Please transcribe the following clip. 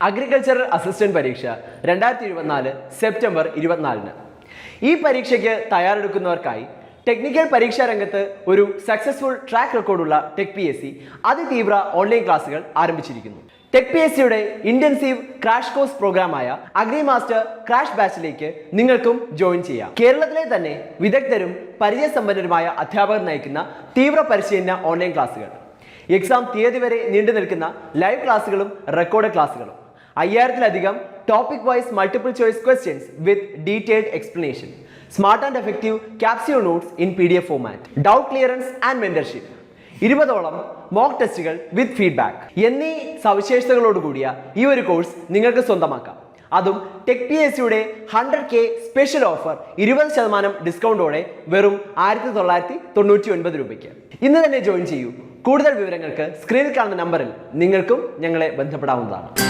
Agricultural assistant പരീക്ഷ 2024 September 24-ന്. ഈ പരീക്ഷയ്ക്ക് തയ്യാറെടുക്കുന്നവർക്കായി ടെക്നിക്കൽ പരീക്ഷാ രംഗത്ത് ഒരു സക്സസ്ഫുൾ ട്രാക്ക് റെക്കോർഡുള്ള ടെക് PSC അതിതീവ്ര ഓൺലൈൻ ക്ലാസുകൾ ആരംഭിച്ചിരിക്കുന്നു. ടെക് PSCയുടെ ഇന്റൻസീവ് ക്രാഷ് കോഴ്സ് പ്രോഗ്രാമായ അഗ്രി മാസ്റ്റർ ക്രാഷ് ബാച്ചിലേക്ക് നിങ്ങൾക്കും ജോയിൻ ചെയ്യാം. കേരളത്തിലെ തന്നെ വിദഗ്ധരും പരിചയസമ്പന്നരുമായ അധ്യാപകർ നയിക്കുന്ന തീവ്ര പരിശീലന ഓൺലൈൻ ക്ലാസുകൾ, എക്സാം തീയതി വരെ നീണ്ടു നിൽക്കുന്ന ലൈവ് ക്ലാസുകളും റെക്കോർഡ് ക്ലാസുകളും, 5000-ലധികം topic wise multiple choice questions with detailed explanation, smart and effective capsule notes in PDF format, doubt clearance and mentorship, 20ഓളം മോക്ക് ടെസ്റ്റുകൾ വിത്ത് ഫീഡ്ബാക്ക് എന്നീ സവിശേഷതകളോടുകൂടിയ ഈ ഒരു കോഴ്സ് നിങ്ങൾക്ക് സ്വന്തമാക്കാം. അതും ടെക് PSCയുടെ 100K സ്പെഷ്യൽ ഓഫർ 20% ഡിസ്കൗണ്ടോടെ വെറും 1999 രൂപയ്ക്ക്. ഇന്ന് തന്നെ ജോയിൻ ചെയ്യൂ. കൂടുതൽ വിവരങ്ങൾക്ക് സ്ക്രീനിൽ കാണുന്ന നമ്പറിൽ നിങ്ങൾക്കും ഞങ്ങളെ ബന്ധപ്പെടാവുന്നതാണ്.